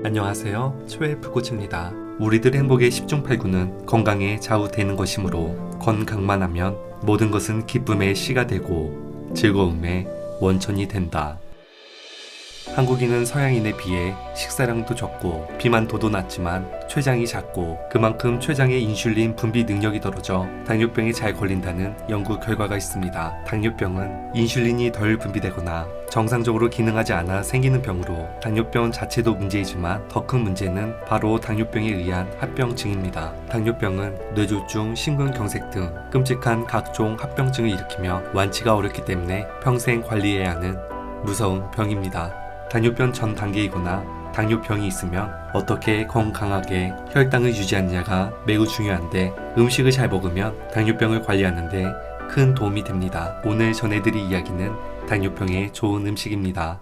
안녕하세요. 초헬프 코치입니다. 우리들 행복의 10중 8구는 건강에 좌우되는 것이므로 건강만 하면 모든 것은 기쁨의 씨가 되고 즐거움의 원천이 된다. 한국인은 서양인에 비해 식사량도 적고 비만도도 낮지만 췌장이 작고 그만큼 췌장의 인슐린 분비 능력이 떨어져 당뇨병에 잘 걸린다는 연구 결과가 있습니다. 당뇨병은 인슐린이 덜 분비되거나 정상적으로 기능하지 않아 생기는 병으로 당뇨병 자체도 문제이지만 더 큰 문제는 바로 당뇨병에 의한 합병증입니다. 당뇨병은 뇌졸중, 심근경색 등 끔찍한 각종 합병증을 일으키며 완치가 어렵기 때문에 평생 관리해야 하는 무서운 병입니다. 당뇨병 전 단계이거나 당뇨병이 있으면 어떻게 건강하게 혈당을 유지하느냐가 매우 중요한데 음식을 잘 먹으면 당뇨병을 관리하는데 큰 도움이 됩니다. 오늘 전해드릴 이야기는 당뇨병에 좋은 음식입니다.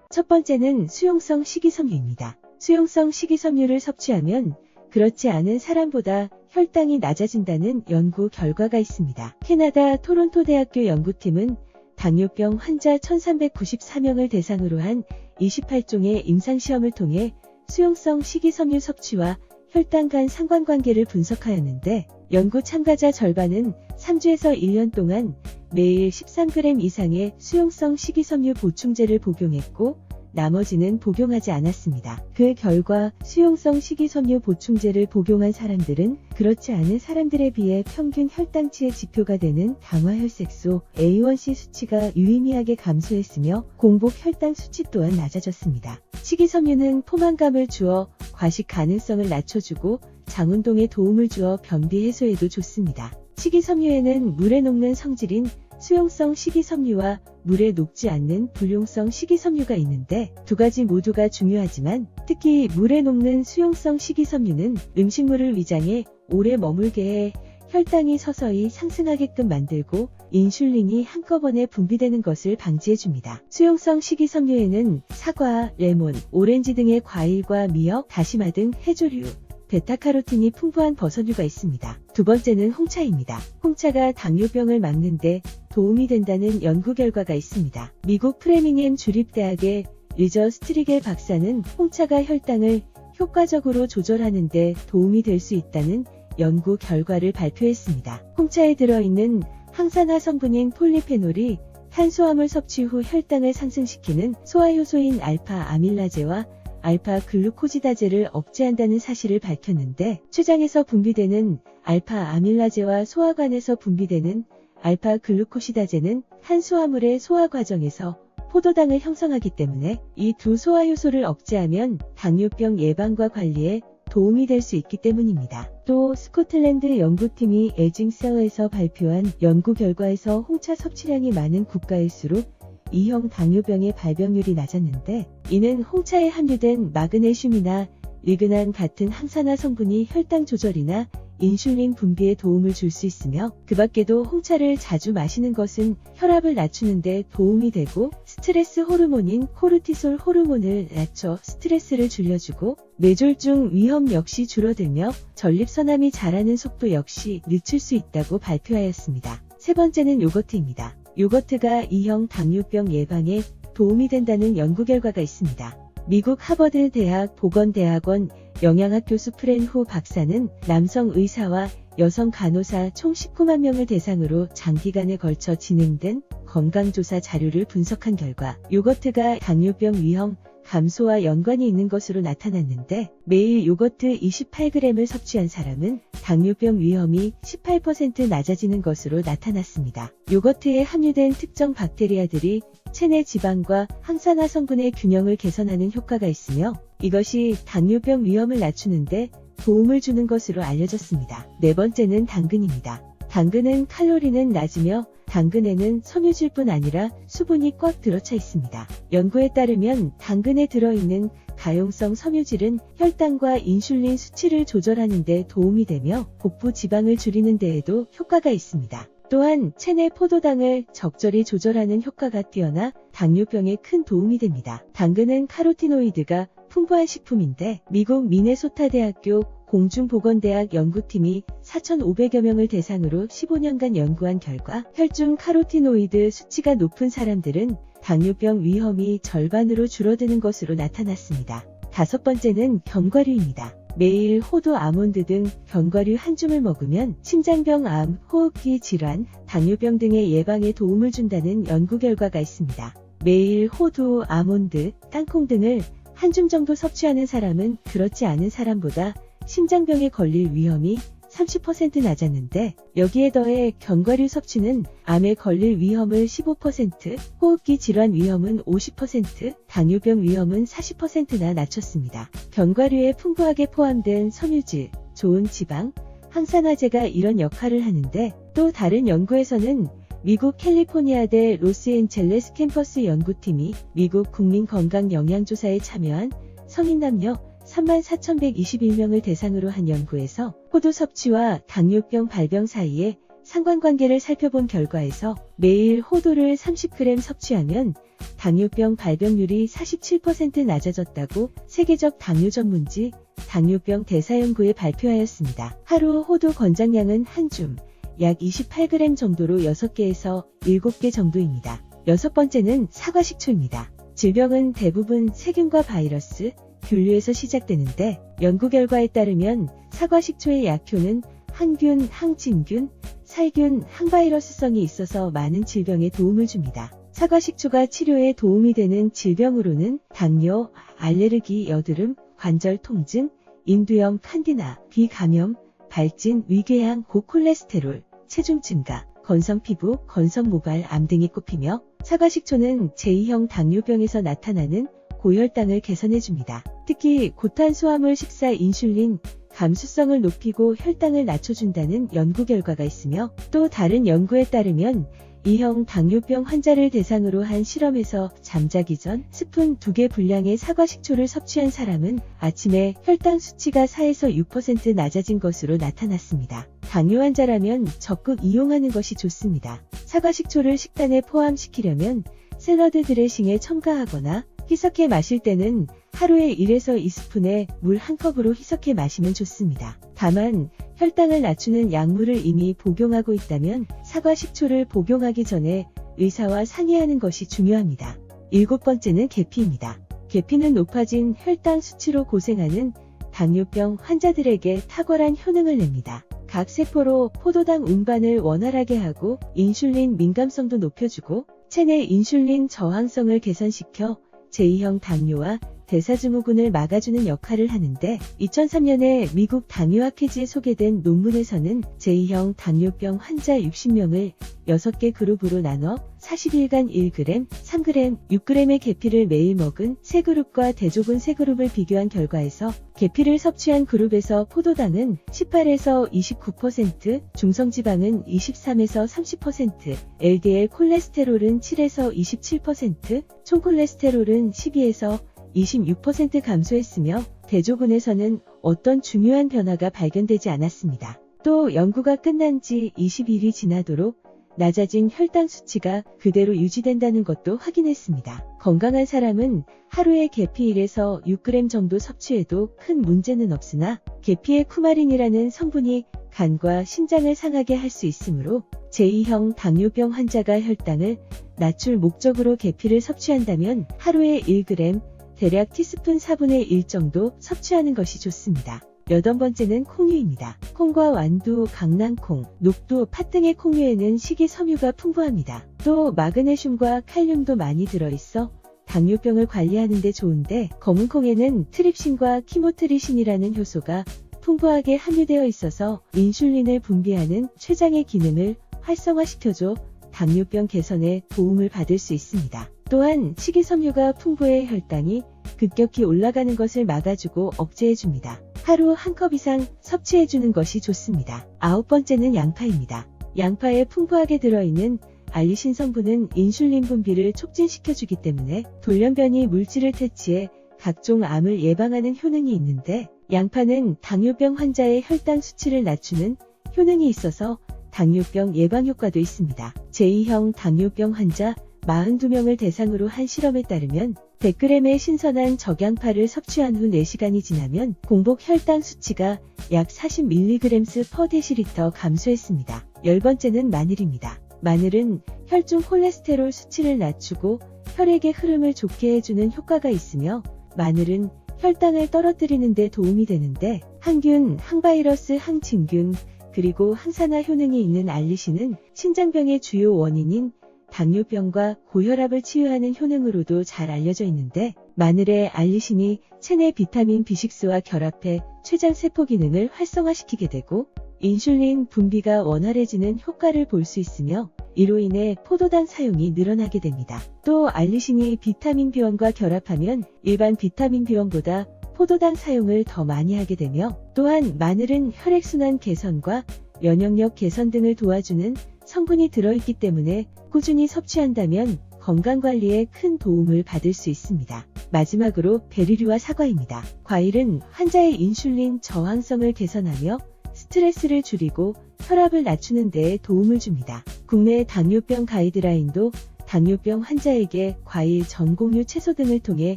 첫 번째는 수용성 식이섬유입니다. 수용성 식이섬유를 섭취하면 그렇지 않은 사람보다 혈당이 낮아진다는 연구 결과가 있습니다. 캐나다 토론토 대학교 연구팀은 당뇨병 환자 1394명을 대상으로 한 28종의 임상시험을 통해 수용성 식이섬유 섭취와 혈당 간 상관관계를 분석하였는데 연구 참가자 절반은 3주에서 1년 동안 매일 13g 이상의 수용성 식이섬유 보충제를 복용했고 나머지는 복용하지 않았습니다. 그 결과 수용성 식이섬유 보충제를 복용한 사람들은 그렇지 않은 사람들에 비해 평균 혈당치의 지표가 되는 당화혈색소 A1C 수치가 유의미하게 감소했으며 공복 혈당 수치 또한 낮아졌습니다. 식이섬유는 포만감을 주어 과식 가능성을 낮춰주고 장운동에 도움을 주어 변비 해소에도 좋습니다. 식이섬유에는 물에 녹는 성질인 수용성 식이섬유와 물에 녹지 않는 불용성 식이섬유가 있는데 두 가지 모두가 중요하지만 특히 물에 녹는 수용성 식이섬유는 음식물을 위장에 오래 머물게 해 혈당이 서서히 상승하게끔 만들고 인슐린이 한꺼번에 분비되는 것을 방지해줍니다. 수용성 식이섬유에는 사과, 레몬, 오렌지 등의 과일과 미역, 다시마 등 해조류, 베타카로틴이 풍부한 버섯류가 있습니다. 두 번째는 홍차입니다. 홍차가 당뇨병을 막는데 도움이 된다는 연구 결과가 있습니다. 미국 프레밍햄 주립대학의 리저 스트리겔 박사는 홍차가 혈당을 효과적으로 조절하는 데 도움이 될 수 있다는 연구 결과를 발표했습니다. 홍차에 들어있는 항산화 성분인 폴리페놀이 탄수화물 섭취 후 혈당을 상승시키는 소화효소인 알파 아밀라제와 알파 글루코지다제를 억제한다는 사실을 밝혔는데 췌장에서 분비되는 알파 아밀라제와 소화관에서 분비되는 알파 글루코시다제는 탄수화물의 소화 과정에서 포도당을 형성하기 때문에 이 두 소화효소를 억제하면 당뇨병 예방과 관리에 도움이 될 수 있기 때문입니다. 또 스코틀랜드 연구팀이 에징셀에서 발표한 연구 결과에서 홍차 섭취량이 많은 국가일수록 E형 당뇨병의 발병률이 낮았는데 이는 홍차에 함유된 마그네슘이나 리그난 같은 항산화 성분이 혈당 조절이나 인슐린 분비에 도움을 줄 수 있으며 그 밖에도 홍차를 자주 마시는 것은 혈압을 낮추는 데 도움이 되고 스트레스 호르몬인 코르티솔 호르몬을 낮춰 스트레스를 줄여주고 뇌졸중 위험 역시 줄어들며 전립선암이 자라는 속도 역시 늦출 수 있다고 발표하였습니다. 세 번째는 요거트입니다. 요거트가 E형 당뇨병 예방에 도움이 된다는 연구 결과가 있습니다. 미국 하버드 대학 보건대학원 영양학 교수 프렌후 박사는 남성 의사와 여성 간호사 총 19만 명을 대상으로 장기간에 걸쳐 진행된 건강조사 자료를 분석한 결과 요거트가 당뇨병 위험 감소와 연관이 있는 것으로 나타났는데 매일 요거트 28g을 섭취한 사람은 당뇨병 위험이 18% 낮아지는 것으로 나타났습니다. 요거트에 함유된 특정 박테리아들이 체내 지방과 항산화 성분의 균형을 개선하는 효과가 있으며 이것이 당뇨병 위험을 낮추는데 도움을 주는 것으로 알려졌습니다. 네 번째는 당근입니다. 당근은 칼로리는 낮으며 당근에는 섬유질뿐 아니라 수분이 꽉 들어차 있습니다. 연구에 따르면 당근에 들어있는 가용성 섬유질은 혈당과 인슐린 수치를 조절하는 데 도움이 되며 복부 지방을 줄이는 데에도 효과가 있습니다. 또한 체내 포도당을 적절히 조절하는 효과가 뛰어나 당뇨병에 큰 도움이 됩니다. 당근은 카로티노이드가 풍부한 식품인데 미국 미네소타 대학교 공중보건대학 연구팀이 4,500여 명을 대상으로 15년간 연구한 결과 혈중 카로티노이드 수치가 높은 사람들은 당뇨병 위험이 절반으로 줄어드는 것으로 나타났습니다. 다섯 번째는 견과류입니다. 매일 호두, 아몬드 등 견과류 한 줌을 먹으면 심장병, 암, 호흡기 질환, 당뇨병 등의 예방에 도움을 준다는 연구 결과가 있습니다. 매일 호두, 아몬드, 땅콩 등을 한 줌 정도 섭취하는 사람은 그렇지 않은 사람보다 심장병에 걸릴 위험이 30% 낮았는데, 여기에 더해 견과류 섭취는 암에 걸릴 위험을 15%, 호흡기 질환 위험은 50%, 당뇨병 위험은 40%나 낮췄습니다. 견과류에 풍부하게 포함된 섬유질, 좋은 지방, 항산화제가 이런 역할을 하는데, 또 다른 연구에서는 미국 캘리포니아대 로스앤젤레스 캠퍼스 연구팀이 미국 국민건강영양조사에 참여한 성인 남녀 34,121명을 대상으로 한 연구에서 호두 섭취와 당뇨병 발병 사이에 상관관계를 살펴본 결과에서 매일 호두를 30g 섭취하면 당뇨병 발병률이 47% 낮아졌다고 세계적 당뇨 전문지 당뇨병 대사연구에 발표하였습니다. 하루 호두 권장량은 한 줌, 약 28g 정도로 6개에서 7개 정도입니다. 여섯 번째는 사과식초입니다. 질병은 대부분 세균과 바이러스, 균류에서 시작되는데, 연구 결과에 따르면 사과식초의 약효는 항균, 항진균, 살균, 항바이러스성이 있어서 많은 질병에 도움을 줍니다. 사과식초가 치료에 도움이 되는 질병으로는 당뇨, 알레르기, 여드름, 관절 통증, 인두염, 칸디나, 비감염, 발진, 위궤양, 고콜레스테롤, 체중 증가, 건성 피부, 건성 모발, 암 등이 꼽히며, 사과식초는 제2형 당뇨병에서 나타나는 고혈당을 개선해줍니다. 특히 고탄수화물 식사 인슐린 감수성을 높이고 혈당을 낮춰준다는 연구 결과가 있으며, 또 다른 연구에 따르면 2형 당뇨병 환자를 대상으로 한 실험에서 잠자기 전 스푼 2개 분량의 사과식초를 섭취한 사람은 아침에 혈당 수치가 4에서 6% 낮아진 것으로 나타났습니다. 당뇨 환자라면 적극 이용하는 것이 좋습니다. 사과식초를 식단에 포함시키려면 샐러드 드레싱에 첨가하거나 희석해 마실 때는 하루에 1에서 2스푼의 물 1컵으로 희석해 마시면 좋습니다. 다만 혈당을 낮추는 약물을 이미 복용하고 있다면 사과 식초를 복용하기 전에 의사와 상의하는 것이 중요합니다. 일곱 번째는 계피입니다. 계피는 높아진 혈당 수치로 고생하는 당뇨병 환자들에게 탁월한 효능을 냅니다. 각 세포로 포도당 운반을 원활하게 하고 인슐린 민감성도 높여주고 체내 인슐린 저항성을 개선시켜 제2형 당뇨와 대사증후군을 막아주는 역할을 하는데, 2003년에 미국 당뇨학회지에 소개된 논문에서는 제2형 당뇨병 환자 60명을 6개 그룹으로 나눠 40일간 1g, 3g, 6g의 계피를 매일 먹은 세 그룹과 대조군 세 그룹을 비교한 결과에서 계피를 섭취한 그룹에서 포도당은 18에서 29%, 중성지방은 23에서 30%, LDL 콜레스테롤은 7에서 27%, 총콜레스테롤은 12에서 26% 감소했으며 대조군에서는 어떤 중요한 변화가 발견되지 않았습니다. 또 연구가 끝난 지 20일이 지나도록 낮아진 혈당 수치가 그대로 유지된다는 것도 확인했습니다. 건강한 사람은 하루에 계피 1에서 6g 정도 섭취해도 큰 문제는 없으나 계피의 쿠마린이라는 성분이 간과 심장을 상하게 할 수 있으므로 제2형 당뇨병 환자가 혈당을 낮출 목적으로 계피를 섭취한다면 하루에 1g, 대략 티스푼 4분의 1 정도 섭취하는 것이 좋습니다. 여덟 번째는 콩류입니다. 콩과 완두, 강낭콩, 녹두, 팥 등의 콩류에는 식이섬유가 풍부합니다. 또 마그네슘과 칼륨도 많이 들어있어 당뇨병을 관리하는 데 좋은데, 검은콩에는 트립신과 키모트리신이라는 효소가 풍부하게 함유되어 있어서 인슐린을 분비하는 췌장의 기능을 활성화시켜줘 당뇨병 개선에 도움을 받을 수 있습니다. 또한 식이섬유가 풍부해 혈당이 급격히 올라가는 것을 막아주고 억제해줍니다. 하루 1컵 이상 섭취해주는 것이 좋습니다. 아홉 번째는 양파입니다. 양파에 풍부하게 들어있는 알리신 성분은 인슐린 분비를 촉진시켜주기 때문에 돌연변이 물질을 퇴치해 각종 암을 예방하는 효능이 있는데, 양파는 당뇨병 환자의 혈당 수치를 낮추는 효능이 있어서 당뇨병 예방 효과도 있습니다. 제2형 당뇨병 환자 42명을 대상으로 한 실험에 따르면 100g의 신선한 적양파를 섭취한 후 4시간이 지나면 공복 혈당 수치가 약 40mg/dL 감소했습니다. 열 번째는 마늘입니다. 마늘은 혈중 콜레스테롤 수치를 낮추고 혈액의 흐름을 좋게 해주는 효과가 있으며, 마늘은 혈당을 떨어뜨리는 데 도움이 되는데 항균, 항바이러스, 항진균, 그리고 항산화 효능이 있는 알리신은 신장병의 주요 원인인 당뇨병과 고혈압을 치유하는 효능으로도 잘 알려져 있는데 마늘의 알리신이 체내 비타민 B6와 결합해 췌장세포 기능을 활성화시키게 되고 인슐린 분비가 원활해지는 효과를 볼 수 있으며 이로 인해 포도당 사용이 늘어나게 됩니다. 또 알리신이 비타민 B1과 결합하면 일반 비타민 B1보다 포도당 사용을 더 많이 하게 되며 또한 마늘은 혈액순환 개선과 면역력 개선 등을 도와주는 성분이 들어있기 때문에 꾸준히 섭취한다면 건강관리에 큰 도움을 받을 수 있습니다. 마지막으로 베리류와 사과입니다. 과일은 환자의 인슐린 저항성을 개선하며 스트레스를 줄이고 혈압을 낮추는 데 도움을 줍니다. 국내 당뇨병 가이드라인도 당뇨병 환자에게 과일, 전공유, 채소 등을 통해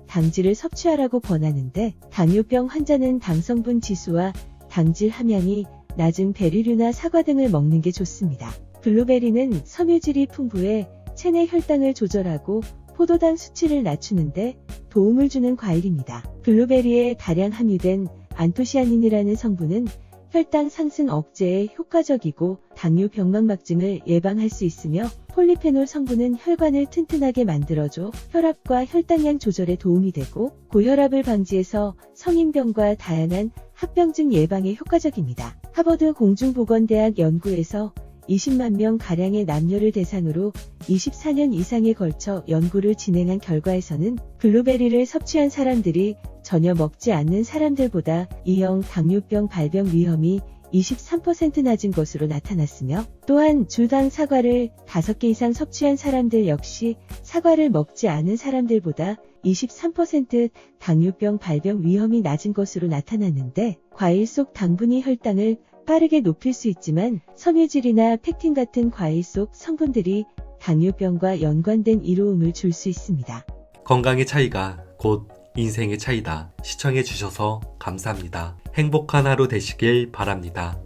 당질을 섭취하라고 권하는데 당뇨병 환자는 당성분 지수와 당질 함량이 낮은 베리류나 사과 등을 먹는 게 좋습니다. 블루베리는 섬유질이 풍부해 체내 혈당을 조절하고 포도당 수치를 낮추는데 도움을 주는 과일입니다. 블루베리에 다량 함유된 안토시아닌이라는 성분은 혈당 상승 억제에 효과적이고 당뇨 병망막증을 예방할 수 있으며 폴리페놀 성분은 혈관을 튼튼하게 만들어줘 혈압과 혈당량 조절에 도움이 되고 고혈압을 방지해서 성인병과 다양한 합병증 예방에 효과적입니다. 하버드 공중보건대학 연구에서 20만 명 가량의 남녀를 대상으로 24년 이상에 걸쳐 연구를 진행한 결과에서는 블루베리를 섭취한 사람들이 전혀 먹지 않는 사람들보다 E형 당뇨병 발병 위험이 23% 낮은 것으로 나타났으며 또한 주당 사과를 5개 이상 섭취한 사람들 역시 사과를 먹지 않은 사람들보다 23% 당뇨병 발병 위험이 낮은 것으로 나타났는데 과일 속 당분이 혈당을 빠르게 높일 수 있지만 섬유질이나 펙틴 같은 과일 속 성분들이 당뇨병과 연관된 이로움을 줄 수 있습니다. 건강의 차이가 곧 인생의 차이다. 시청해주셔서 감사합니다. 행복한 하루 되시길 바랍니다.